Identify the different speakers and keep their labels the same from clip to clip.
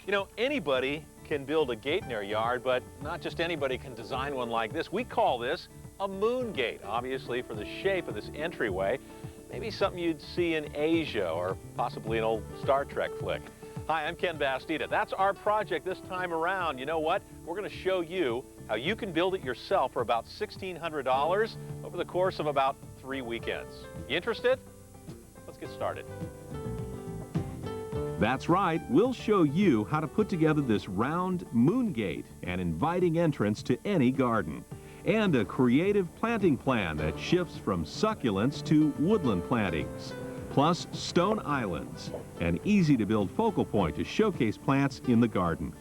Speaker 1: You know, anybody can build a gate in their yard, but not just anybody can design one like this. We call this a moon gate, obviously for the shape of this entryway. Maybe something you'd see in Asia or possibly an old Star Trek flick. Hi, I'm Ken Bastida. That's our project this time around. You know what? We're going to show you how you can build it yourself for about $1,600 over the course of about 3 weekends. You interested? Let's get started.
Speaker 2: That's right, we'll show you how to put together this round moon gate, an inviting entrance to any garden, and a creative planting plan that shifts from succulents to woodland plantings, plus stone islands, an easy-to-build focal point to showcase plants in the garden.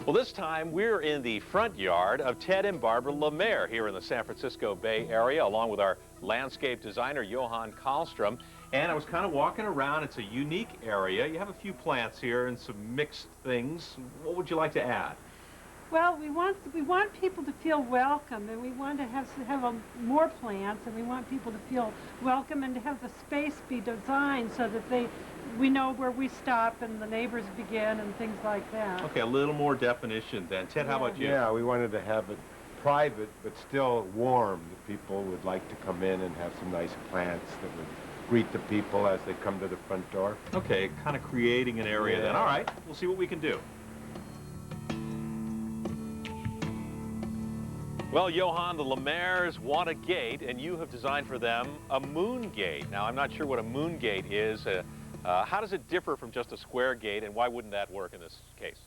Speaker 1: Well, this time we're in the front yard of Ted and Barbara Lemaire here in the San Francisco Bay Area, along with our landscape designer, Johan Karlstrom. And I was kind of walking around. It's a unique area. You have a few plants here and some mixed things. What would you like to add?
Speaker 3: Well, we want people to feel welcome, and we want to have more plants, and we want people to feel welcome and to have the space be designed so that we know where we stop and the neighbors begin and things like that.
Speaker 1: Okay, a little more definition then. Ted, how about you?
Speaker 4: Yeah, we wanted to have it private but still warm. The people would like to come in and have some nice plants that would greet the people as they come to the front door.
Speaker 1: Okay, kind of creating an area then. All right, we'll see what we can do. Well, Johan, the Lemaires want a gate, and you have designed for them a moon gate. Now, I'm not sure what a moon gate is. How does it differ from just a square gate, and why wouldn't that work in this case?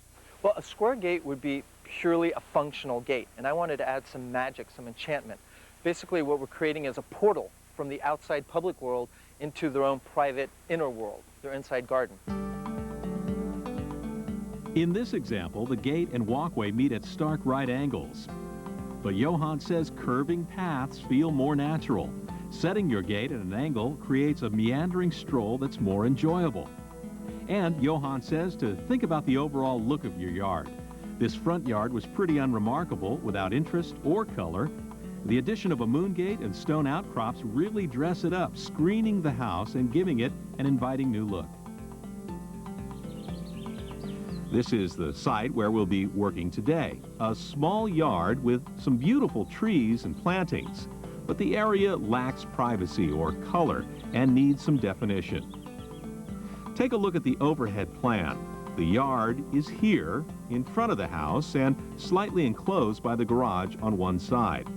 Speaker 5: Well, a square gate would be purely a functional gate, and I wanted to add some magic, some enchantment. Basically, what we're creating is a portal from the outside public world into their own private inner world, their inside garden.
Speaker 2: In this example, the gate and walkway meet at stark right angles. But Johan says curving paths feel more natural. Setting your gate at an angle creates a meandering stroll that's more enjoyable. And Johan says to think about the overall look of your yard. This front yard was pretty unremarkable without interest or color. The addition of a moon gate and stone outcrops really dress it up, screening the house and giving it an inviting new look. This is the site where we'll be working today. A small yard with some beautiful trees and plantings, but the area lacks privacy or color and needs some definition. Take a look at the overhead plan. The yard is here in front of the house and slightly enclosed by the garage on one side.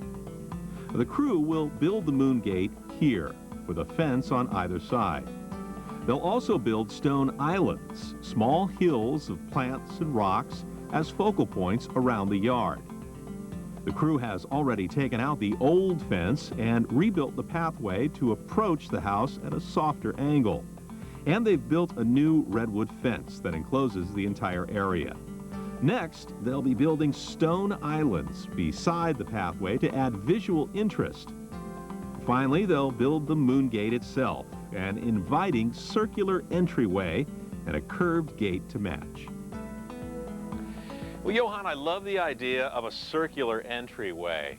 Speaker 2: The crew will build the moon gate here with a fence on either side. They'll also build stone islands, small hills of plants and rocks, as focal points around the yard. The crew has already taken out the old fence and rebuilt the pathway to approach the house at a softer angle. And they've built a new redwood fence that encloses the entire area. Next, they'll be building stone islands beside the pathway to add visual interest. Finally, they'll build the moon gate itself, an inviting circular entryway and a curved gate to match.
Speaker 1: Well, Johan, I love the idea of a circular entryway.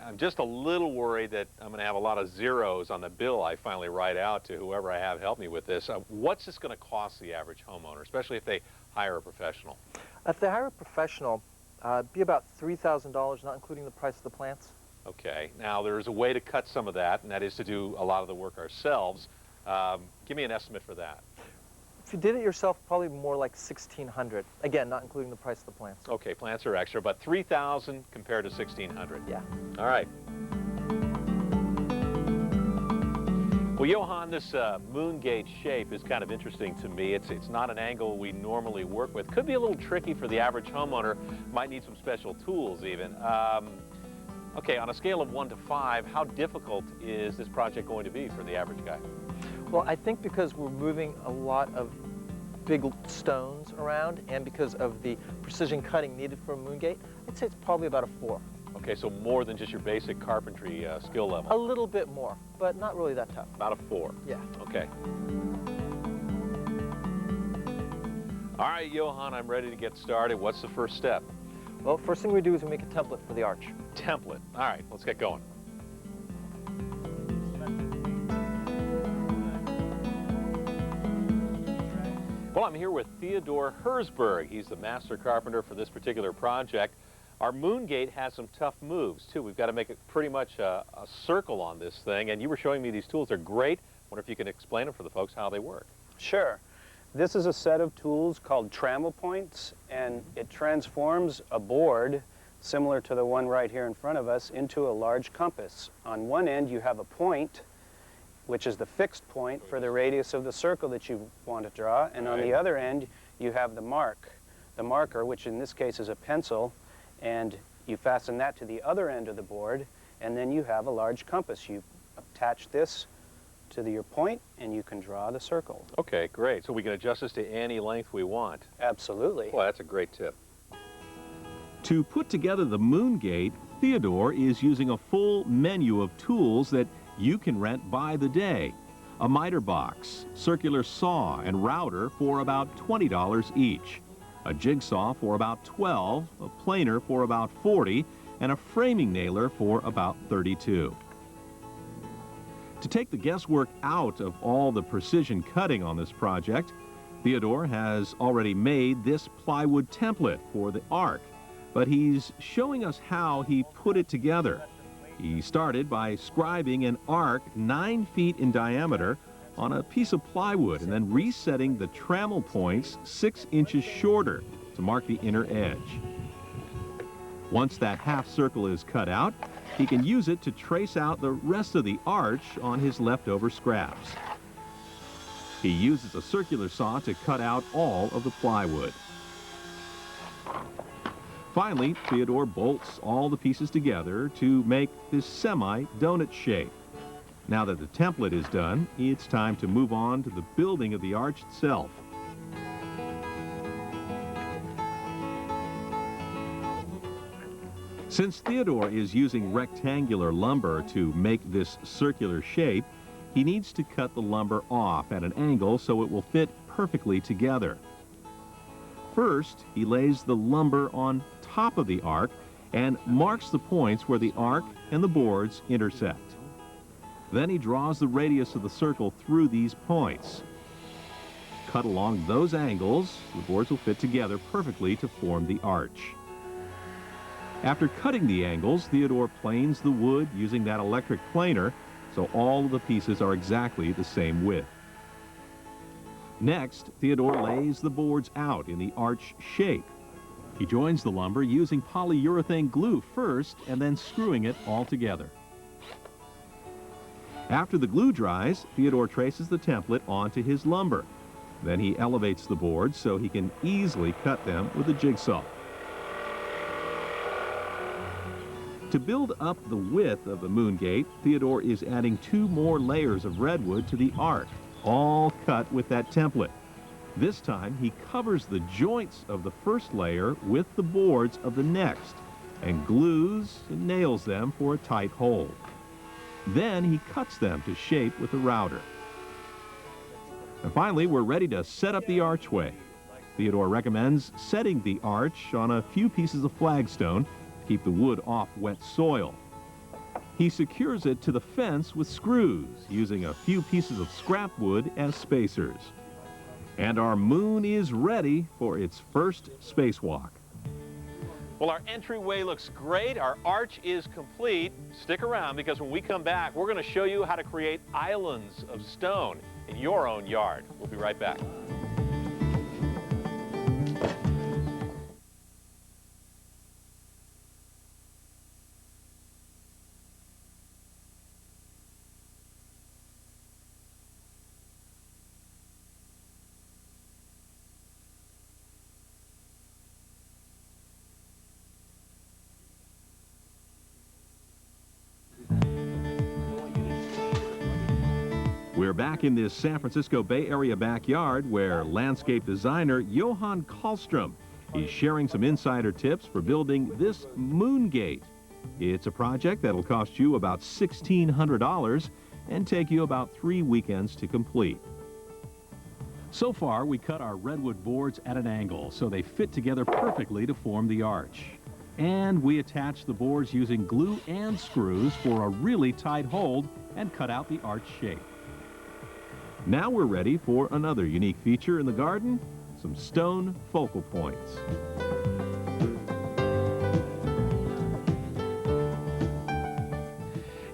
Speaker 1: I'm just a little worried that I'm going to have a lot of zeros on the bill I finally write out to whoever I have help me with this. What's this going to cost the average homeowner, especially if they hire a professional?
Speaker 5: If they hire a professional, be about $3,000, not including the price of the plants.
Speaker 1: Okay, now there's a way to cut some of that, and that is to do a lot of the work ourselves. Give me an estimate for that.
Speaker 5: If you did it yourself, probably more like $1,600. Again, not including the price of the plants.
Speaker 1: Okay, plants are extra, but $3,000 compared to $1,600.
Speaker 5: Yeah.
Speaker 1: All right. Well, Johan, this moon gate shape is kind of interesting to me. It's not an angle we normally work with. Could be a little tricky for the average homeowner. Might need some special tools even. Okay, on a scale of 1 to 5, how difficult is this project going to be for the average guy?
Speaker 5: Well, I think because we're moving a lot of big stones around and because of the precision cutting needed for a moon gate, I'd say it's probably about a 4.
Speaker 1: Okay, so more than just your basic carpentry skill level.
Speaker 5: A little bit more, but not really that tough.
Speaker 1: About a 4.
Speaker 5: Yeah.
Speaker 1: Okay. All right, Johan, I'm ready to get started. What's the first step?
Speaker 5: Well, first thing we do is we make a template for the arch.
Speaker 1: Template. All right, let's get going. Well, I'm here with Theodore Herzberg. He's the master carpenter for this particular project. Our moon gate has some tough moves, too. We've got to make it pretty much a circle on this thing, and you were showing me these tools. They're great. I wonder if you can explain them for the folks how they work.
Speaker 6: Sure. This is a set of tools called trammel points, and it transforms a board similar to the one right here in front of us into a large compass. On one end you have a point, which is the fixed point for the radius of the circle that you want to draw, and on the other end you have the marker, which in this case is a pencil, and you fasten that to the other end of the board, and then you have a large compass. You attach this to your point, and you can draw the circle.
Speaker 1: Okay, great. So we can adjust this to any length we want.
Speaker 6: Absolutely.
Speaker 1: Well, that's a great tip.
Speaker 2: To put together the moon gate, Theodore is using a full menu of tools that you can rent by the day. A miter box, circular saw, and router for about $20 each. A jigsaw for about $12, a planer for about $40, and a framing nailer for about $32. To take the guesswork out of all the precision cutting on this project, Theodore has already made this plywood template for the ark, but he's showing us how he put it together. He started by scribing an arc 9 feet in diameter on a piece of plywood and then resetting the trammel points 6 inches shorter to mark the inner edge. Once that half circle is cut out, he can use it to trace out the rest of the arch on his leftover scraps. He uses a circular saw to cut out all of the plywood. Finally, Theodore bolts all the pieces together to make this semi-donut shape. Now that the template is done, it's time to move on to the building of the arch itself. Since Theodore is using rectangular lumber to make this circular shape, he needs to cut the lumber off at an angle so it will fit perfectly together. First, he lays the lumber on top of the arc and marks the points where the arc and the boards intersect. Then he draws the radius of the circle through these points. Cut along those angles, the boards will fit together perfectly to form the arch. After cutting the angles, Theodore planes the wood using that electric planer so all of the pieces are exactly the same width. Next, Theodore lays the boards out in the arch shape. He joins the lumber using polyurethane glue first and then screwing it all together. After the glue dries, Theodore traces the template onto his lumber. Then he elevates the boards so he can easily cut them with a jigsaw. To build up the width of the moon gate, Theodore is adding 2 more layers of redwood to the arc, all cut with that template. This time, he covers the joints of the first layer with the boards of the next, and glues and nails them for a tight hold. Then he cuts them to shape with a router. And finally, we're ready to set up the archway. Theodore recommends setting the arch on a few pieces of flagstone to keep the wood off wet soil. He secures it to the fence with screws, using a few pieces of scrap wood as spacers. And our moon is ready for its first spacewalk.
Speaker 1: Well, our entryway looks great. Our arch is complete. Stick around, because when we come back, we're going to show you how to create islands of stone in your own yard. We'll be right back.
Speaker 2: We're back in this San Francisco Bay Area backyard where landscape designer Johan Karlstrom is sharing some insider tips for building this moon gate. It's a project that'll cost you about $1,600 and take you about 3 weekends to complete. So far, we cut our redwood boards at an angle so they fit together perfectly to form the arch. And we attach the boards using glue and screws for a really tight hold and cut out the arch shape. Now we're ready for another unique feature in the garden, some stone focal points.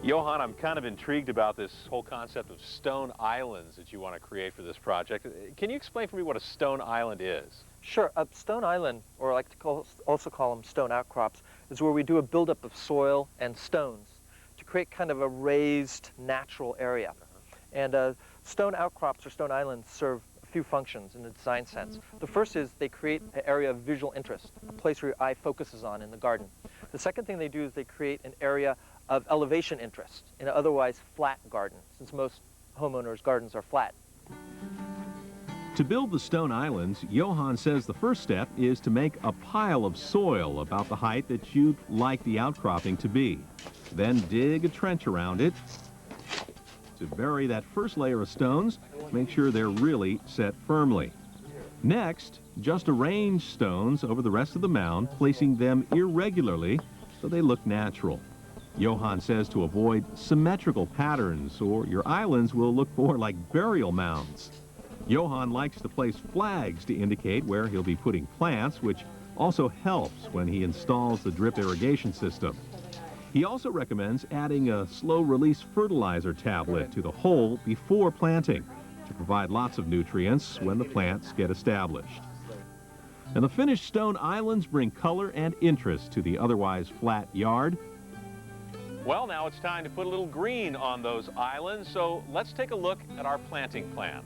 Speaker 1: Johan, I'm kind of intrigued about this whole concept of stone islands that you want to create for this project. Can you explain for me what a stone island is?
Speaker 5: Sure. A stone island, or I like to also call them stone outcrops, is where we do a buildup of soil and stones to create kind of a raised natural area. And stone outcrops or stone islands serve a few functions in a design sense. The first is they create an area of visual interest, a place where your eye focuses on in the garden. The second thing they do is they create an area of elevation interest in an otherwise flat garden, since most homeowners' gardens are flat.
Speaker 2: To build the stone islands, Johan says the first step is to make a pile of soil about the height that you'd like the outcropping to be. Then dig a trench around it. To bury that first layer of stones, make sure they're really set firmly. Next, just arrange stones over the rest of the mound, placing them irregularly so they look natural. Johan says to avoid symmetrical patterns or your islands will look more like burial mounds. Johan likes to place flags to indicate where he'll be putting plants, which also helps when he installs the drip irrigation system. He also recommends adding a slow-release fertilizer tablet to the hole before planting to provide lots of nutrients when the plants get established. And the finished stone islands bring color and interest to the otherwise flat yard.
Speaker 1: Well, now it's time to put a little green on those islands, so let's take a look at our planting plan.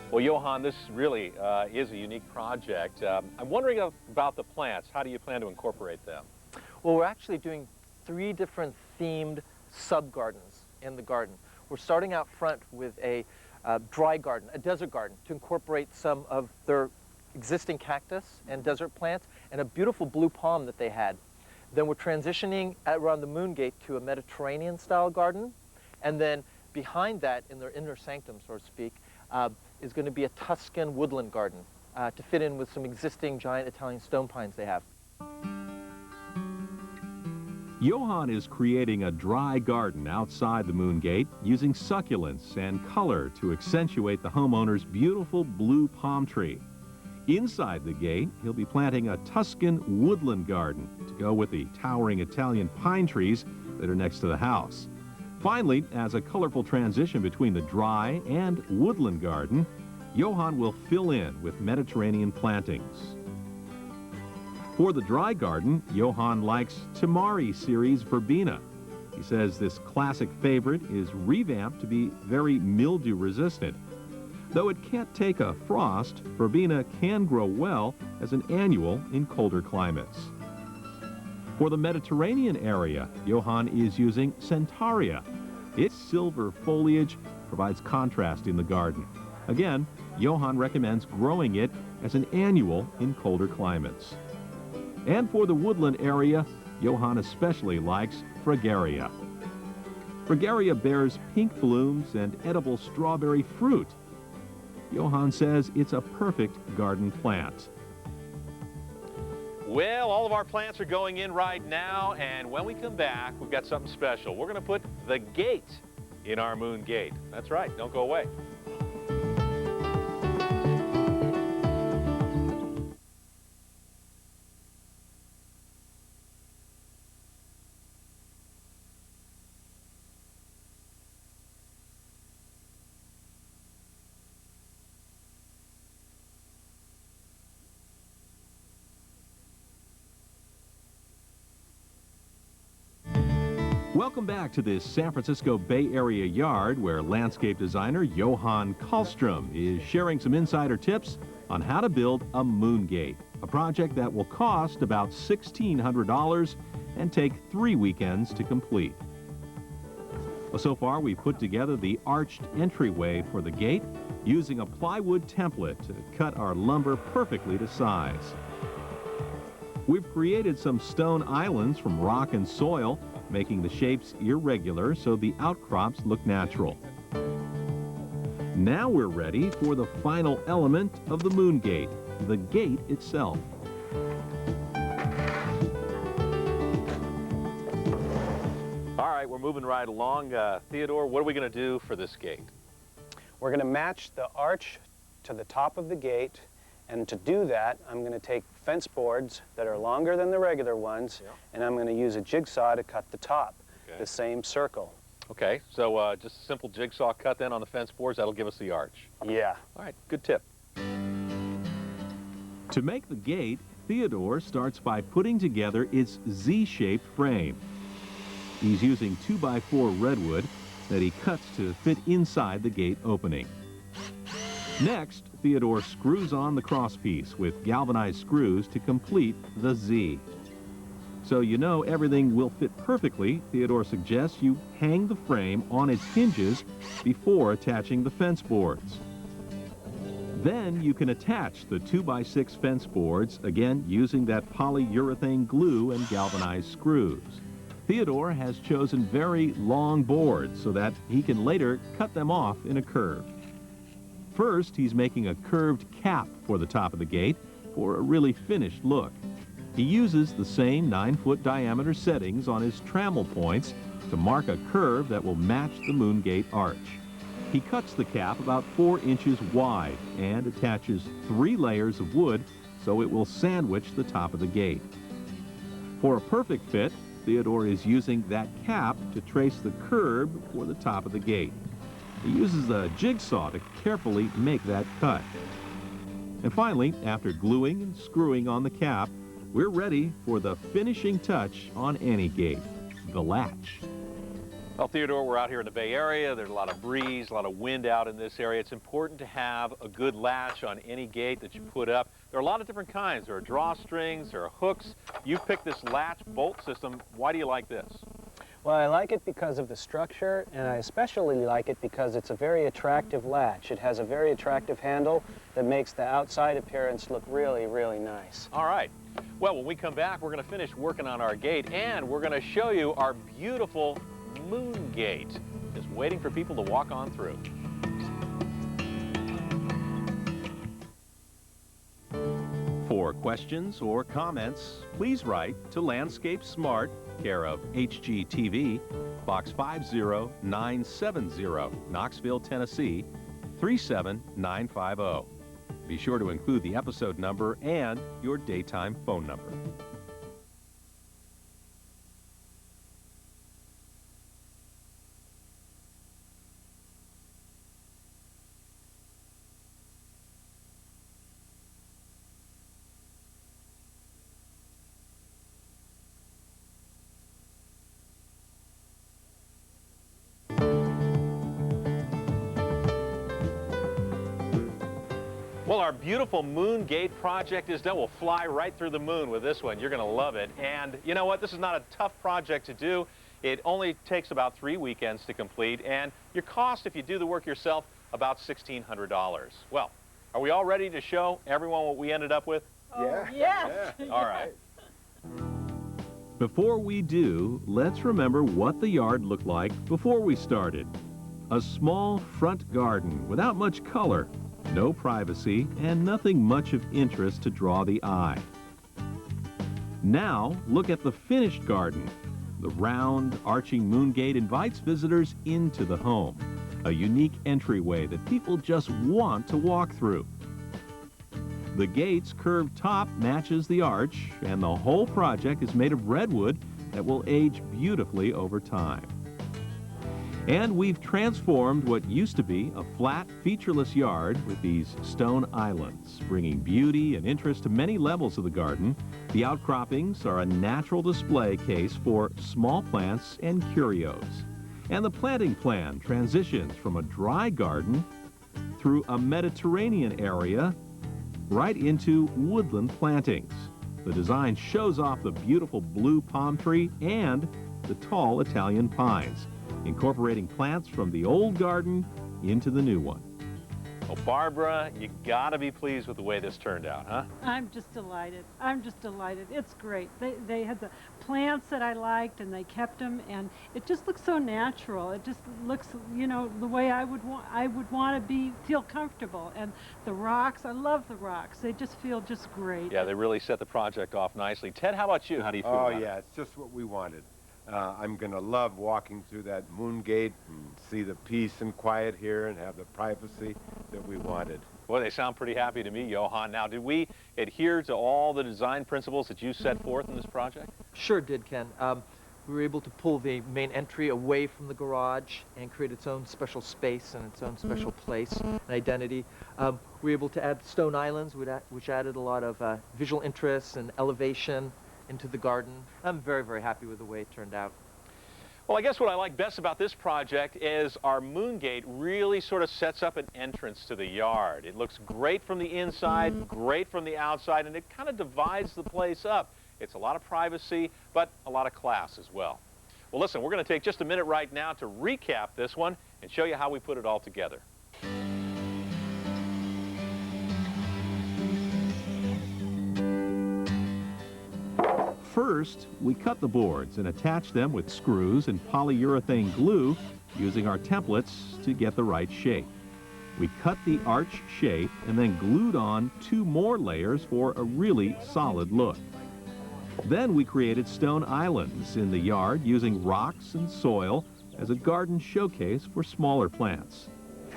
Speaker 1: Well, Johan, this really is a unique project. I'm wondering about the plants. How do you plan to incorporate them?
Speaker 5: Well, we're actually doing 3 different themed sub-gardens in the garden. We're starting out front with a dry garden, a desert garden, to incorporate some of their existing cactus and desert plants and a beautiful blue palm that they had. Then we're transitioning around the moon gate to a Mediterranean style garden, and then behind that, in their inner sanctum, so to speak, is going to be a Tuscan woodland garden to fit in with some existing giant Italian stone pines they have.
Speaker 2: Johan is creating a dry garden outside the moon gate using succulents and color to accentuate the homeowner's beautiful blue palm tree. Inside the gate, he'll be planting a Tuscan woodland garden to go with the towering Italian pine trees that are next to the house. Finally, as a colorful transition between the dry and woodland garden, Johan will fill in with Mediterranean plantings. For the dry garden, Johan likes Timari series verbena. He says this classic favorite is revamped to be very mildew resistant. Though it can't take a frost, verbena can grow well as an annual in colder climates. For the Mediterranean area, Johan is using Centaurea. Its silver foliage provides contrast in the garden. Again, Johan recommends growing it as an annual in colder climates. And for the woodland area, Johan especially likes Fragaria. Fragaria bears pink blooms and edible strawberry fruit. Johan says it's a perfect garden plant.
Speaker 1: Well, all of our plants are going in right now, and when we come back, we've got something special. We're going to put the gate in our moon gate. That's right, don't go away.
Speaker 2: Welcome back to this San Francisco Bay Area yard where landscape designer Johan Karlstrom is sharing some insider tips on how to build a moon gate, a project that will cost about $1,600 and take 3 weekends to complete. Well, so far we've put together the arched entryway for the gate using a plywood template to cut our lumber perfectly to size. We've created some stone islands from rock and soil making the shapes irregular so the outcrops look natural. Now we're ready for the final element of the moon gate, the gate itself.
Speaker 1: All right, we're moving right along. Theodore, what are we going to do for this gate?
Speaker 6: We're going to match the arch to the top of the gate, and to do that, I'm going to take fence boards that are longer than the regular ones, and I'm going to use a jigsaw to cut the top, the same circle.
Speaker 1: Okay, so just a simple jigsaw cut then on the fence boards, that'll give us the arch.
Speaker 6: Yeah.
Speaker 1: All right, good tip.
Speaker 2: To make the gate, Theodore starts by putting together its Z-shaped frame. He's using 2x4 redwood that he cuts to fit inside the gate opening. Next, Theodore screws on the crosspiece with galvanized screws to complete the Z. So you know everything will fit perfectly, Theodore suggests you hang the frame on its hinges before attaching the fence boards. Then you can attach the 2x6 fence boards, again using that polyurethane glue and galvanized screws. Theodore has chosen very long boards so that he can later cut them off in a curve. First, he's making a curved cap for the top of the gate for a really finished look. He uses the same 9-foot diameter settings on his trammel points to mark a curve that will match the moon gate arch. He cuts the cap about 4 inches wide and attaches 3 layers of wood so it will sandwich the top of the gate. For a perfect fit, Theodore is using that cap to trace the curb for the top of the gate. He uses a jigsaw to carefully make that cut. And finally, after gluing and screwing on the cap, we're ready for the finishing touch on any gate, the latch.
Speaker 1: Well, Theodore, we're out here in the Bay Area. There's a lot of breeze, a lot of wind out in this area. It's important to have a good latch on any gate that you put up. There are a lot of different kinds. There are drawstrings, there are hooks. You've picked this latch bolt system. Why do you like this?
Speaker 6: Well, I like it because of the structure, and I especially like it because it's a very attractive latch. It has a very attractive handle that makes the outside appearance look really, really nice.
Speaker 1: All right. Well, when we come back, we're going to finish working on our gate, and we're going to show you our beautiful moon gate. Just waiting for people to walk on through.
Speaker 2: For questions or comments, please write to Landscape Smart, care of HGTV, Box 50970, Knoxville, Tennessee, 37950. Be sure to include the episode number and your daytime phone number.
Speaker 1: Well, our beautiful moon gate project is done. We'll fly right through the moon with this one. You're going to love it. And you know what? This is not a tough project to do. It only takes about 3 weekends to complete. And your cost, if you do the work yourself, about $1,600. Well, are we all ready to show everyone what we ended up with?
Speaker 3: Yeah. Yes.
Speaker 1: Yeah. All right.
Speaker 2: Before we do, let's remember what the yard looked like before we started. A small front garden without much color, no privacy, and nothing much of interest to draw the eye. Now, look at the finished garden. The round, arching moon gate invites visitors into the home, a unique entryway that people just want to walk through. The gate's curved top matches the arch, and the whole project is made of redwood that will age beautifully over time. And we've transformed what used to be a flat, featureless yard with these stone islands, bringing beauty and interest to many levels of the garden. The outcroppings are a natural display case for small plants and curios. And the planting plan transitions from a dry garden through a Mediterranean area right into woodland plantings. The design shows off the beautiful blue palm tree and the tall Italian pines, incorporating plants from the old garden into the new one.
Speaker 1: Well, Barbara, you gotta be pleased with the way this turned out, huh?
Speaker 3: I'm just delighted. I'm just delighted. It's great. They had the plants that I liked, and they kept them, and it just looks so natural. It just looks, you know, the way I would want to feel comfortable. And the rocks, I love the rocks. They just feel just great.
Speaker 1: Yeah, they really set the project off nicely. Ted, how about you? How do you feel
Speaker 4: Oh,
Speaker 1: about
Speaker 4: yeah, it's just what we wanted. I'm going to love walking through that moon gate and see the peace and quiet here and have the privacy that we wanted.
Speaker 1: Well, they sound pretty happy to me, Johan. Now, did we adhere to all the design principles that you set forth in this project?
Speaker 5: Sure did, Ken. We were able to pull the main entry away from the garage and create its own special space and its own special place and identity. We were able to add stone islands, which added a lot of visual interest and elevation into the garden. I'm very, very happy with the way it turned out.
Speaker 1: Well, I guess what I like best about this project is our moon gate really sort of sets up an entrance to the yard. It looks great from the inside, great from the outside, and it kind of divides the place up. It's a lot of privacy, but a lot of class as well. Well, listen, we're going to take just a minute right now to recap this one and show you how we put it all together.
Speaker 2: First, we cut the boards and attach them with screws and polyurethane glue using our templates to get the right shape. We cut the arch shape and then glued on 2 more layers for a really solid look. Then we created stone islands in the yard using rocks and soil as a garden showcase for smaller plants.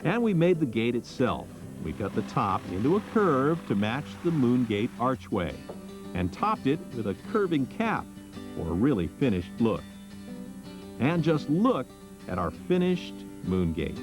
Speaker 2: And we made the gate itself. We cut the top into a curve to match the moon gate archway and topped it with a curving cap for a really finished look. And just look at our finished moon gate.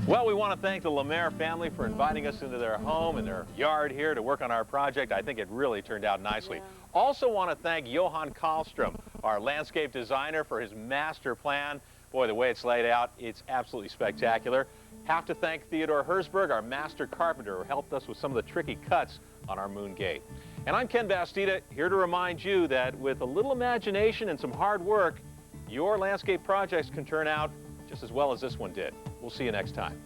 Speaker 1: Well, we want to thank the Lemaire family for inviting us into their home and their yard here to work on our project. I think it really turned out nicely. Also want to thank Johan Karlstrom, our landscape designer, for his master plan. Boy, the way it's laid out, it's absolutely spectacular. Have to thank Theodore Herzberg, our master carpenter, who helped us with some of the tricky cuts on our moon gate. And I'm Ken Bastida, here to remind you that with a little imagination and some hard work, your landscape projects can turn out just as well as this one did. We'll see you next time.